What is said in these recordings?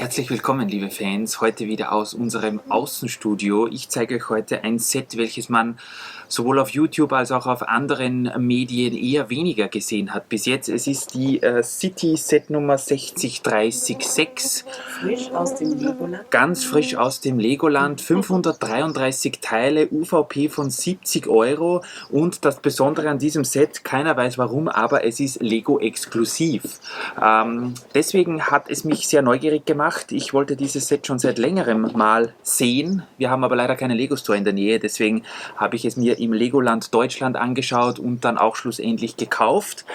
Herzlich willkommen, liebe Fans, heute wieder aus unserem Außenstudio. Ich zeige euch heute ein Set, welches man sowohl auf YouTube als auch auf anderen Medien eher weniger gesehen hat bis jetzt. Es ist die City Set Nummer 60366. Frisch aus dem Legoland. Ganz frisch aus dem Legoland, 533 Teile, UVP von 70 Euro und das Besondere an diesem Set, keiner weiß warum, aber es ist Lego exklusiv. Deswegen hat es mich sehr neugierig gemacht. Ich wollte dieses Set schon seit längerem mal sehen. Wir haben aber leider keinen Lego Store in der Nähe, deswegen habe ich es mir im Legoland Deutschland angeschaut und dann auch schlussendlich gekauft.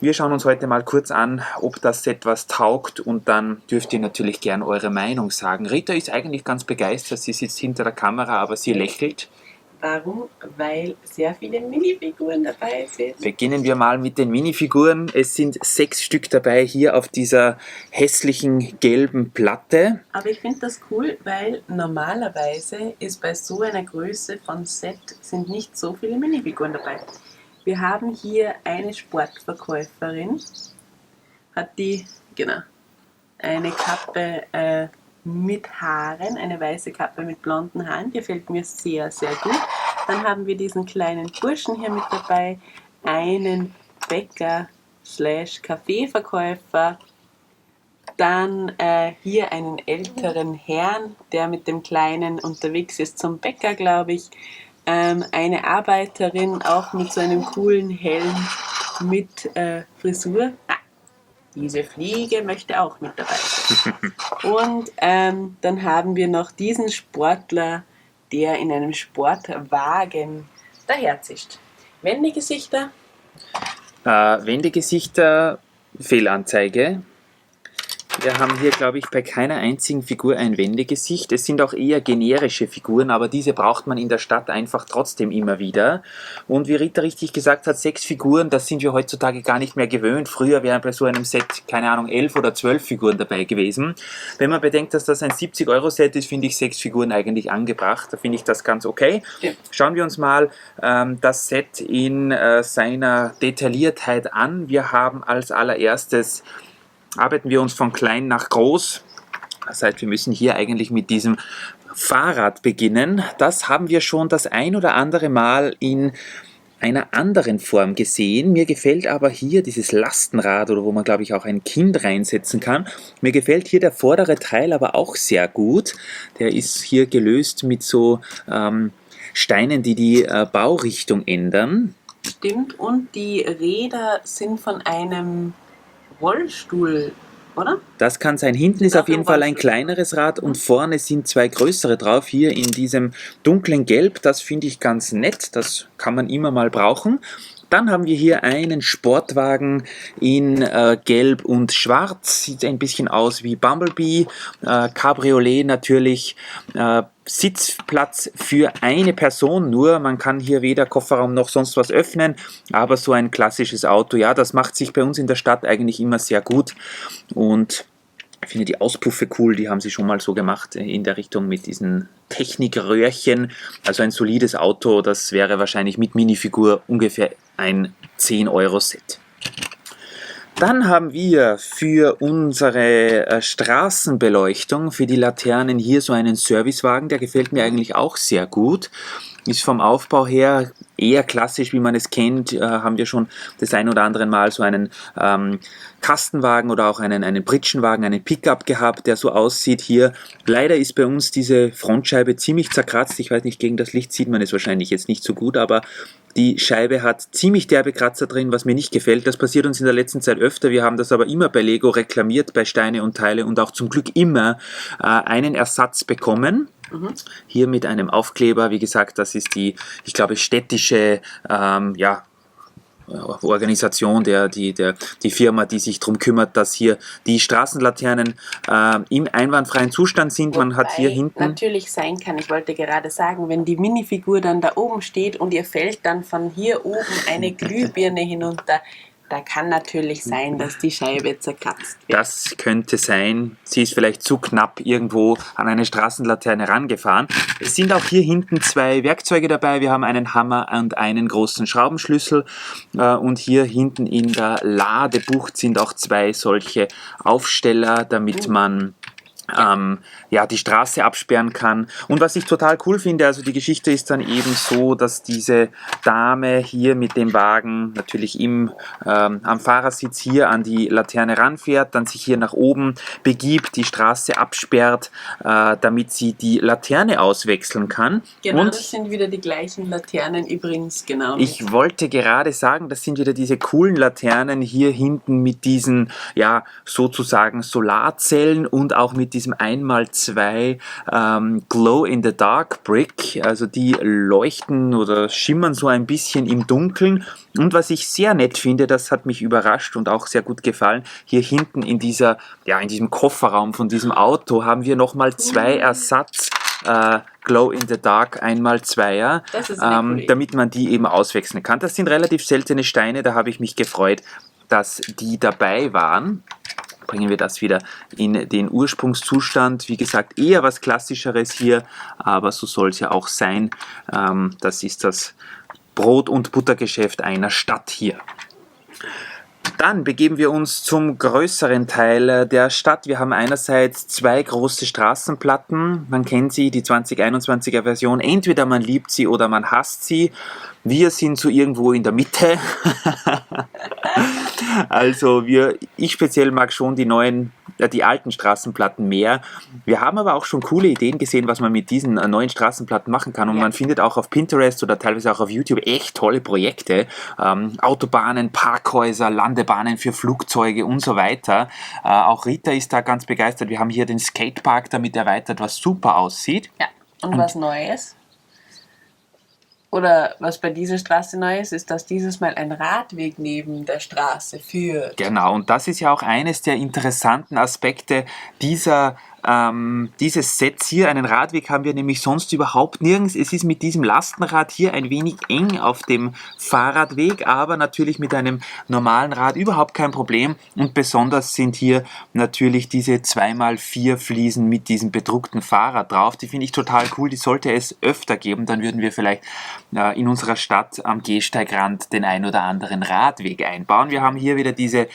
Wir schauen uns heute mal kurz an, ob das Set was taugt und dann dürft ihr natürlich gern eure Meinung sagen. Rita ist eigentlich ganz begeistert, sie sitzt hinter der Kamera, aber sie lächelt. Warum? Weil sehr viele Minifiguren dabei sind. Beginnen wir mal mit den Minifiguren. Es sind 6 Stück dabei hier auf dieser hässlichen gelben Platte. Aber ich finde das cool, weil normalerweise ist bei so einer Größe von Set sind nicht so viele Minifiguren dabei. Wir haben hier eine Sportverkäuferin, hat eine Kappe mit Haaren, eine weiße Kappe mit blonden Haaren, die gefällt mir sehr, sehr gut. Dann haben wir diesen kleinen Burschen hier mit dabei, einen Bäcker/Kaffeeverkäufer, dann hier einen älteren Herrn, der mit dem Kleinen unterwegs ist zum Bäcker, glaube ich. Eine Arbeiterin, auch mit so einem coolen Helm mit Frisur. Diese Fliege möchte auch mit dabei sein. Und dann haben wir noch diesen Sportler, der in einem Sportwagen daherzischt. Wendegesichter? Wendegesichter, Fehlanzeige. Wir haben hier, glaube ich, bei keiner einzigen Figur ein Wendegesicht. Es sind auch eher generische Figuren, aber diese braucht man in der Stadt einfach trotzdem immer wieder. Und wie Rita richtig gesagt hat, 6 Figuren, das sind wir heutzutage gar nicht mehr gewöhnt. Früher wären bei so einem Set, keine Ahnung, 11 oder 12 Figuren dabei gewesen. Wenn man bedenkt, dass das ein 70-Euro-Set ist, finde ich 6 Figuren eigentlich angebracht. Da finde ich das ganz okay. Ja. Schauen wir uns mal das Set in seiner Detailliertheit an. Wir haben als allererstes arbeiten wir uns von klein nach groß. Das heißt, wir müssen hier eigentlich mit diesem Fahrrad beginnen. Das haben wir schon das ein oder andere Mal in einer anderen Form gesehen. Mir gefällt aber hier dieses Lastenrad, oder wo man, glaube ich, auch ein Kind reinsetzen kann. Mir gefällt hier der vordere Teil aber auch sehr gut. Der ist hier gelöst mit so Steinen, die die Baurichtung ändern. Stimmt, und die Räder sind von einem Rollstuhl, oder? Das kann sein. Hinten ist auf jeden Fall ein kleineres Rad und vorne sind 2 größere drauf, hier in diesem dunklen Gelb. Das finde ich ganz nett, das kann man immer mal brauchen. Dann haben wir hier einen Sportwagen in Gelb und Schwarz, sieht ein bisschen aus wie Bumblebee, Cabriolet natürlich, Sitzplatz für eine Person nur, man kann hier weder Kofferraum noch sonst was öffnen, aber so ein klassisches Auto, ja, das macht sich bei uns in der Stadt eigentlich immer sehr gut und ich finde die Auspuffe cool, die haben sie schon mal so gemacht in der Richtung mit diesen Technikröhrchen. Also ein solides Auto, das wäre wahrscheinlich mit Minifigur ungefähr ein 10-Euro-Set. Dann haben wir für unsere Straßenbeleuchtung, für die Laternen hier so einen Servicewagen, der gefällt mir eigentlich auch sehr gut. Ist vom Aufbau her eher klassisch, wie man es kennt, haben wir schon das ein oder andere Mal so einen Kastenwagen oder auch einen Pritschenwagen, einen Pickup gehabt, der so aussieht hier. Leider ist bei uns diese Frontscheibe ziemlich zerkratzt. Ich weiß nicht, gegen das Licht sieht man es wahrscheinlich jetzt nicht so gut, aber die Scheibe hat ziemlich derbe Kratzer drin, was mir nicht gefällt. Das passiert uns in der letzten Zeit öfter. Wir haben das aber immer bei Lego reklamiert, bei Steine und Teile und auch zum Glück immer einen Ersatz bekommen. Hier mit einem Aufkleber, wie gesagt, das ist die, ich glaube, städtische Organisation, die Firma, die sich darum kümmert, dass hier die Straßenlaternen im einwandfreien Zustand sind. Man hat hier hinten natürlich sein kann, ich wollte gerade sagen, wenn die Minifigur dann da oben steht und ihr fällt dann von hier oben eine Glühbirne hinunter, da kann natürlich sein, dass die Scheibe zerkratzt wird. Das könnte sein. Sie ist vielleicht zu knapp irgendwo an eine Straßenlaterne rangefahren. Es sind auch hier hinten 2 Werkzeuge dabei. Wir haben einen Hammer und einen großen Schraubenschlüssel. Und hier hinten in der Ladebucht sind auch 2 solche Aufsteller, damit man ja, die Straße absperren kann. Und was ich total cool finde, also die Geschichte ist dann eben so, dass diese Dame hier mit dem Wagen natürlich am Fahrersitz hier an die Laterne ranfährt, dann sich hier nach oben begibt, die Straße absperrt, damit sie die Laterne auswechseln kann. Genau, und das sind wieder die gleichen Laternen übrigens, genau. Ich wollte gerade sagen, das sind wieder diese coolen Laternen hier hinten mit diesen, ja, sozusagen Solarzellen und auch mit diesem 1x2 Glow-in-the-Dark-Brick. Also die leuchten oder schimmern so ein bisschen im Dunkeln. Und was ich sehr nett finde, das hat mich überrascht und auch sehr gut gefallen, hier hinten in diesem Kofferraum von diesem Auto haben wir nochmal 2 Ersatz Glow-in-the-Dark 1x2er, damit man die eben auswechseln kann. Das sind relativ seltene Steine, da habe ich mich gefreut, dass die dabei waren. Bringen wir das wieder in den Ursprungszustand. Wie gesagt, eher was Klassischeres hier, aber so soll es ja auch sein. Das ist das Brot- und Buttergeschäft einer Stadt hier. Dann begeben wir uns zum größeren Teil der Stadt. Wir haben einerseits 2 große Straßenplatten. Man kennt sie, die 2021er Version. Entweder man liebt sie oder man hasst sie. Wir sind so irgendwo in der Mitte. Also ich speziell mag schon die alten Straßenplatten mehr. Wir haben aber auch schon coole Ideen gesehen, was man mit diesen neuen Straßenplatten machen kann. Und man findet auch auf Pinterest oder teilweise auch auf YouTube echt tolle Projekte. Autobahnen, Parkhäuser, Landebahnen für Flugzeuge und so weiter. Auch Rita ist da ganz begeistert. Wir haben hier den Skatepark damit erweitert, was super aussieht. Ja, und was Neues? Oder was bei dieser Straße neu ist, dass dieses Mal ein Radweg neben der Straße führt. Genau, und das ist ja auch eines der interessanten Aspekte dieses Sets hier. Einen Radweg haben wir nämlich sonst überhaupt nirgends. Es ist mit diesem Lastenrad hier ein wenig eng auf dem Fahrradweg, aber natürlich mit einem normalen Rad überhaupt kein Problem. Und besonders sind hier natürlich diese 2x4 Fliesen mit diesem bedruckten Fahrrad drauf. Die finde ich total cool, die sollte es öfter geben. Dann würden wir vielleicht in unserer Stadt am Gehsteigrand den ein oder anderen Radweg einbauen. Wir haben hier wieder diese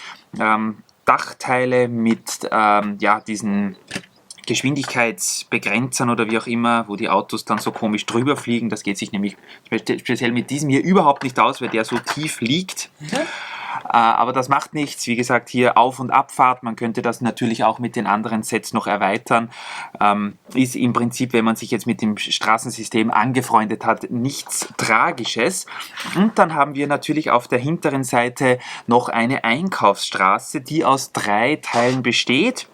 Dachteile mit diesen Geschwindigkeitsbegrenzern oder wie auch immer, wo die Autos dann so komisch drüber fliegen. Das geht sich nämlich speziell mit diesem hier überhaupt nicht aus, weil der so tief liegt. Aber das macht nichts. Wie gesagt, hier Auf- und Abfahrt. Man könnte das natürlich auch mit den anderen Sets noch erweitern. Ist im Prinzip, wenn man sich jetzt mit dem Straßensystem angefreundet hat, nichts Tragisches. Und dann haben wir natürlich auf der hinteren Seite noch eine Einkaufsstraße, die aus 3 Teilen besteht.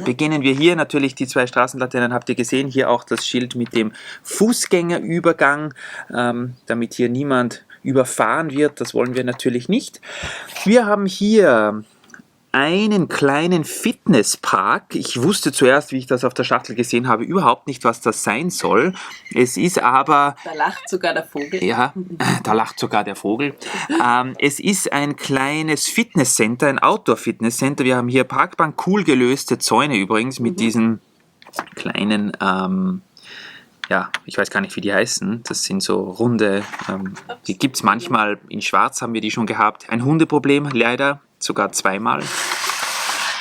Beginnen wir hier natürlich die 2 Straßenlaternen, habt ihr gesehen, hier auch das Schild mit dem Fußgängerübergang, damit hier niemand überfahren wird, das wollen wir natürlich nicht. Wir haben hier einen kleinen Fitnesspark. Ich wusste zuerst, wie ich das auf der Schachtel gesehen habe, überhaupt nicht, was das sein soll. Es ist aber... Da lacht sogar der Vogel. Ja, da lacht sogar der Vogel. Es ist ein kleines Fitnesscenter, ein Outdoor-Fitnesscenter. Wir haben hier Parkbank, cool gelöste Zäune übrigens mit diesen kleinen... ich weiß gar nicht, wie die heißen. Das sind so runde, die gibt es manchmal in Schwarz, haben wir die schon gehabt. Ein Hundeproblem, leider, sogar 2-mal.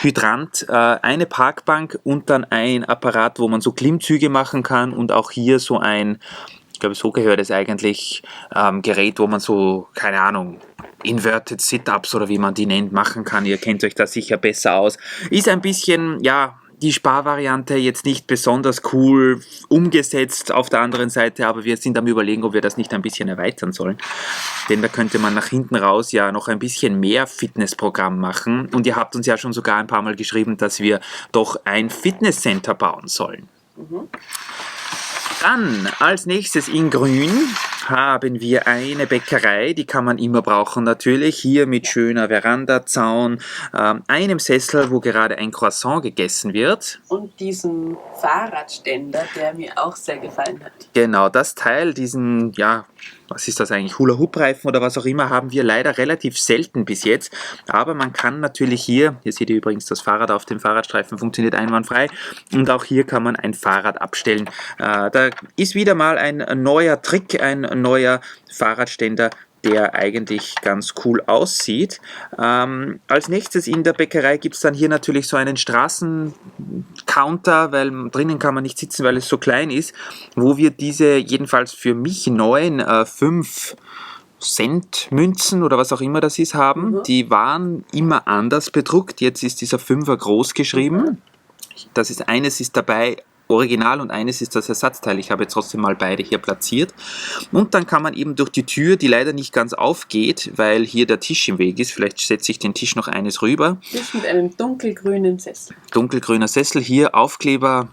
Hydrant, eine Parkbank und dann ein Apparat, wo man so Klimmzüge machen kann und auch hier so ein, ich glaube, so gehört es eigentlich, Gerät, wo man so, keine Ahnung, Inverted Sit-Ups oder wie man die nennt, machen kann. Ihr kennt euch da sicher besser aus. Ist ein bisschen, die Sparvariante jetzt nicht besonders cool umgesetzt auf der anderen Seite, aber wir sind am Überlegen, ob wir das nicht ein bisschen erweitern sollen. Denn da könnte man nach hinten raus ja noch ein bisschen mehr Fitnessprogramm machen. Und ihr habt uns ja schon sogar ein paar Mal geschrieben, dass wir doch ein Fitnesscenter bauen sollen. Dann als nächstes in Grün haben wir eine Bäckerei, die kann man immer brauchen natürlich, hier mit schöner Verandazaun, einem Sessel, wo gerade ein Croissant gegessen wird. Und diesem Fahrradständer, der mir auch sehr gefallen hat. Genau, das Teil, diesen, was ist das eigentlich, Hula-Hoop-Reifen oder was auch immer, haben wir leider relativ selten bis jetzt. Aber man kann natürlich hier seht ihr übrigens, das Fahrrad auf dem Fahrradstreifen funktioniert einwandfrei. Und auch hier kann man ein Fahrrad abstellen. Da ist wieder mal ein neuer Trick, ein neuer Fahrradständer, der eigentlich ganz cool aussieht. Als nächstes in der Bäckerei gibt es dann hier natürlich so einen Straßencounter, weil drinnen kann man nicht sitzen, weil es so klein ist, wo wir diese jedenfalls für mich neuen 5 Cent Münzen oder was auch immer das ist haben. Die waren immer anders bedruckt. Jetzt ist dieser Fünfer groß geschrieben. Das ist, eines ist dabei Original und eines ist das Ersatzteil. Ich habe jetzt trotzdem mal beide hier platziert. Und dann kann man eben durch die Tür, die leider nicht ganz aufgeht, weil hier der Tisch im Weg ist. Vielleicht setze ich den Tisch noch eines rüber. Tisch mit einem dunkelgrünen Sessel. Dunkelgrüner Sessel, hier Aufkleber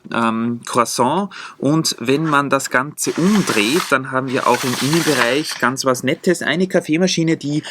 Croissant. Und wenn man das Ganze umdreht, dann haben wir auch im Innenbereich ganz was Nettes. Eine Kaffeemaschine, die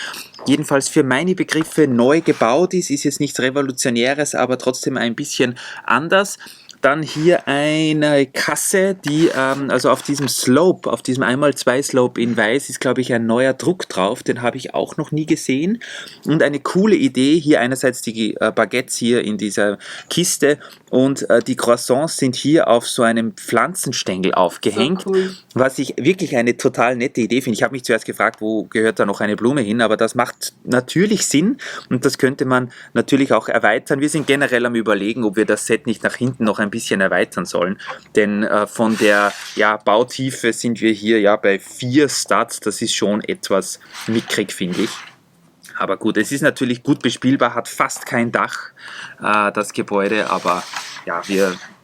jedenfalls für meine Begriffe neu gebaut ist. Ist jetzt nichts Revolutionäres, aber trotzdem ein bisschen anders. Dann hier eine Kasse, die, also auf diesem Slope, auf diesem 1x2 Slope in weiß ist, glaube ich, ein neuer Druck drauf. Den habe ich auch noch nie gesehen. Und eine coole Idee, hier einerseits die Baguettes hier in dieser Kiste und die Croissants sind hier auf so einem Pflanzenstängel aufgehängt. So cool. Was ich wirklich eine total nette Idee finde. Ich habe mich zuerst gefragt, wo gehört da noch eine Blume hin, aber das macht natürlich Sinn und das könnte man natürlich auch erweitern. Wir sind generell am Überlegen, ob wir das Set nicht nach hinten noch ein bisschen erweitern sollen, denn von der Bautiefe sind wir hier bei 4 Studs, das ist schon etwas mickrig, finde ich. Aber gut, es ist natürlich gut bespielbar, hat fast kein Dach, das Gebäude, aber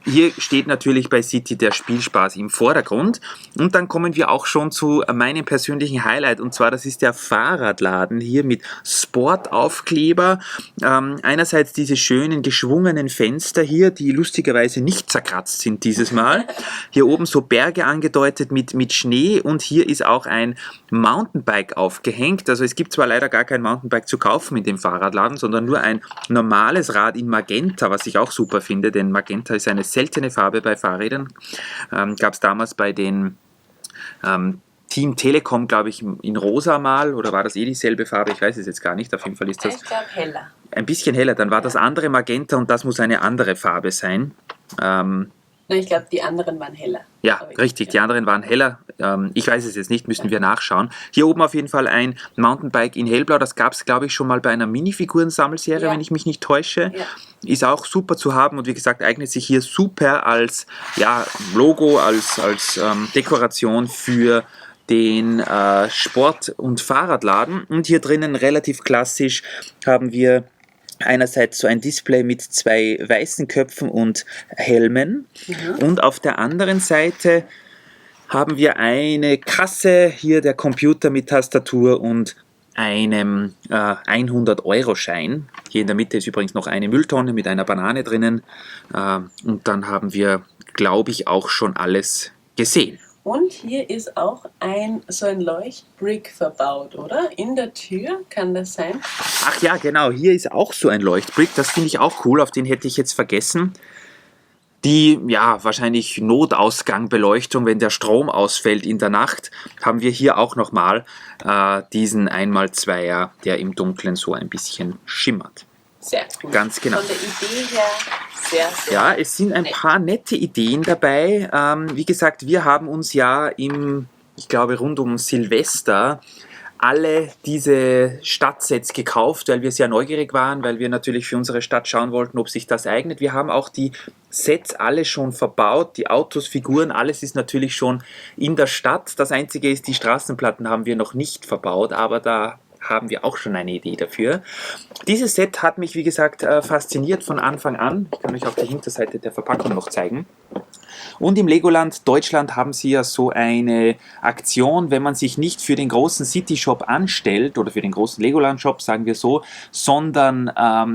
hier steht natürlich bei City der Spielspaß im Vordergrund. Und dann kommen wir auch schon zu meinem persönlichen Highlight. Und zwar, das ist der Fahrradladen hier mit Sportaufkleber. Einerseits diese schönen geschwungenen Fenster hier, die lustigerweise nicht zerkratzt sind dieses Mal. Hier oben so Berge angedeutet mit Schnee. Und hier ist auch ein Mountainbike aufgehängt. Also es gibt zwar leider gar kein Mountainbike zu kaufen in dem Fahrradladen, sondern nur ein normales Rad in Magenta, was ich auch super finde, denn Magenta ist eine seltene Farbe bei Fahrrädern. Gab es damals bei den Team Telekom, glaube ich, in rosa mal, oder war das dieselbe Farbe? Ich weiß es jetzt gar nicht. Auf jeden Fall ist das ich glaube heller. Ein bisschen heller. Dann war das andere Magenta und das muss eine andere Farbe sein. Ich glaube, die anderen waren heller. Ja, richtig, die anderen waren heller. Ich weiß es jetzt nicht, müssen wir nachschauen. Hier oben auf jeden Fall ein Mountainbike in hellblau. Das gab es, glaube ich, schon mal bei einer Minifiguren-Sammelserie, wenn ich mich nicht täusche. Ja. Ist auch super zu haben und wie gesagt, eignet sich hier super als Logo, als Dekoration für den Sport- und Fahrradladen. Und hier drinnen relativ klassisch haben wir einerseits so ein Display mit 2 weißen Köpfen und Helmen und auf der anderen Seite haben wir eine Kasse, hier der Computer mit Tastatur und einem 100-Euro-Schein. Hier in der Mitte ist übrigens noch eine Mülltonne mit einer Banane drinnen und dann haben wir, glaube ich, auch schon alles gesehen. Und hier ist auch so ein Leuchtbrick verbaut, oder? In der Tür, kann das sein? Ach ja, genau, hier ist auch so ein Leuchtbrick. Das finde ich auch cool, auf den hätte ich jetzt vergessen. Die, wahrscheinlich Notausgangbeleuchtung, wenn der Strom ausfällt in der Nacht, haben wir hier auch nochmal diesen 1x2er, der im Dunkeln so ein bisschen schimmert. Sehr cool. Ganz genau. Von der Idee her sehr, sehr ja, es sind ein paar nette Ideen dabei. Wie gesagt, wir haben uns ich glaube rund um Silvester alle diese Stadtsets gekauft, weil wir sehr neugierig waren, weil wir natürlich für unsere Stadt schauen wollten, ob sich das eignet. Wir haben auch die Sets alle schon verbaut, die Autos, Figuren, alles ist natürlich schon in der Stadt. Das Einzige ist, die Straßenplatten haben wir noch nicht verbaut, aber da haben wir auch schon eine Idee dafür. Dieses Set hat mich, wie gesagt, fasziniert von Anfang an. Ich kann euch auch die Hinterseite der Verpackung noch zeigen. Und im Legoland Deutschland haben sie ja so eine Aktion, wenn man sich nicht für den großen City-Shop anstellt oder für den großen Legoland-Shop, sagen wir so, sondern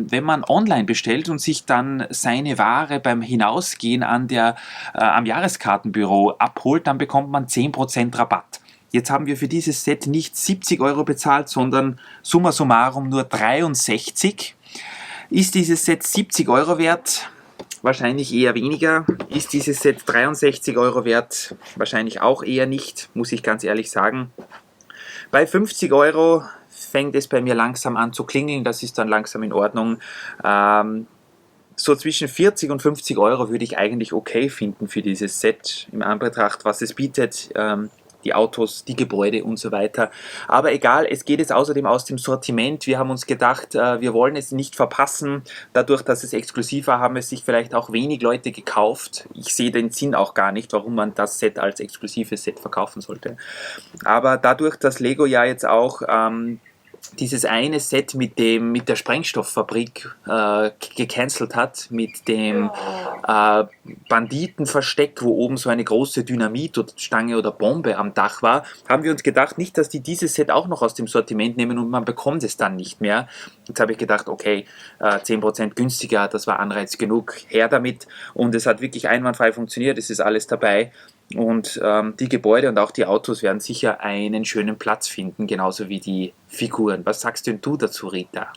wenn man online bestellt und sich dann seine Ware beim Hinausgehen am Jahreskartenbüro abholt, dann bekommt man 10% Rabatt. Jetzt haben wir für dieses Set nicht 70 Euro bezahlt, sondern summa summarum nur 63. Ist dieses Set 70 Euro wert? Wahrscheinlich eher weniger. Ist dieses Set 63 Euro wert? Wahrscheinlich auch eher nicht, muss ich ganz ehrlich sagen. Bei 50 Euro fängt es bei mir langsam an zu klingeln, das ist dann langsam in Ordnung. So zwischen 40 und 50 Euro würde ich eigentlich okay finden für dieses Set, im Anbetracht, was es bietet. die Autos, die Gebäude und so weiter. Aber egal, es geht jetzt außerdem aus dem Sortiment. Wir haben uns gedacht, wir wollen es nicht verpassen. Dadurch, dass es exklusiv war, haben es sich vielleicht auch wenig Leute gekauft. Ich sehe den Sinn auch gar nicht, warum man das Set als exklusives Set verkaufen sollte. Aber dadurch, dass Lego ja jetzt auch dieses eine Set mit der Sprengstofffabrik gecancelt hat, mit dem Banditenversteck, wo oben so eine große Dynamitstange oder Bombe am Dach war, haben wir uns gedacht, nicht, dass die dieses Set auch noch aus dem Sortiment nehmen und man bekommt es dann nicht mehr. Jetzt habe ich gedacht, okay, 10% günstiger, das war Anreiz genug, her damit. Und es hat wirklich einwandfrei funktioniert, es ist alles dabei. Und die Gebäude und auch die Autos werden sicher einen schönen Platz finden, genauso wie die Figuren. Was sagst denn du dazu, Rita?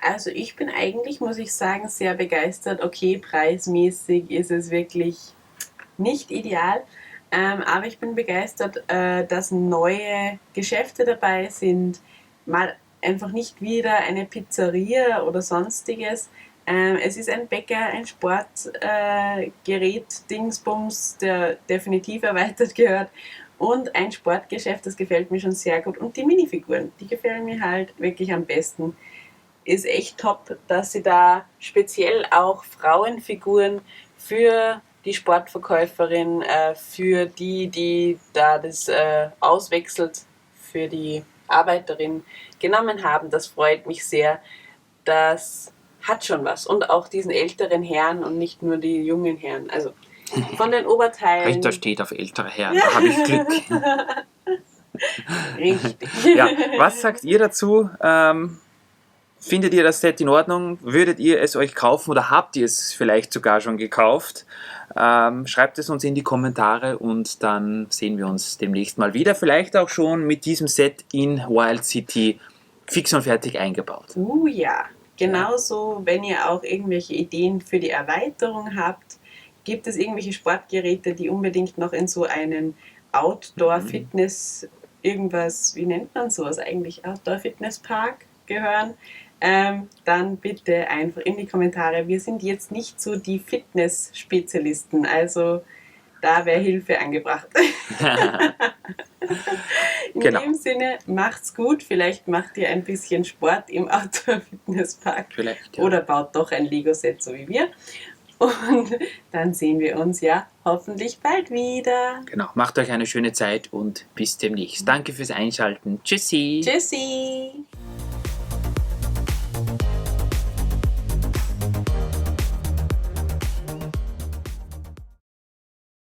Also ich bin eigentlich, muss ich sagen, sehr begeistert. Okay, preismäßig ist es wirklich nicht ideal, aber ich bin begeistert, dass neue Geschäfte dabei sind. Mal einfach nicht wieder eine Pizzeria oder sonstiges. Es ist ein Bäcker, ein Sportgerät, Dingsbums, der definitiv erweitert gehört. Und ein Sportgeschäft, das gefällt mir schon sehr gut. Und die Minifiguren, die gefallen mir halt wirklich am besten. Ist echt top, dass sie da speziell auch Frauenfiguren für die Sportverkäuferin, für die da das auswechselt, für die Arbeiterin genommen haben. Das freut mich sehr. Das hat schon was. Und auch diesen älteren Herren und nicht nur die jungen Herren. Also von den Oberteilen. Rita steht auf ältere Herren, da habe ich Glück. Richtig. Ja, was sagt ihr dazu? Findet ihr das Set in Ordnung? Würdet ihr es euch kaufen oder habt ihr es vielleicht sogar schon gekauft? Schreibt es uns in die Kommentare und dann sehen wir uns demnächst mal wieder. Vielleicht auch schon mit diesem Set in Wild City fix und fertig eingebaut. Ja, genauso, wenn ihr auch irgendwelche Ideen für die Erweiterung habt, gibt es irgendwelche Sportgeräte, die unbedingt noch in so einen Outdoor-Fitness, irgendwas, wie nennt man sowas eigentlich, Outdoor-Fitness-Park gehören, dann bitte einfach in die Kommentare. Wir sind jetzt nicht so die Fitness-Spezialisten, also da wäre Hilfe angebracht. In dem Sinne, macht's gut. Vielleicht macht ihr ein bisschen Sport im Outdoor-Fitnesspark. Vielleicht, ja. Oder baut doch ein Lego-Set, so wie wir. Und dann sehen wir uns ja hoffentlich bald wieder. Genau, macht euch eine schöne Zeit und bis demnächst. Danke fürs Einschalten. Tschüssi. Tschüssi.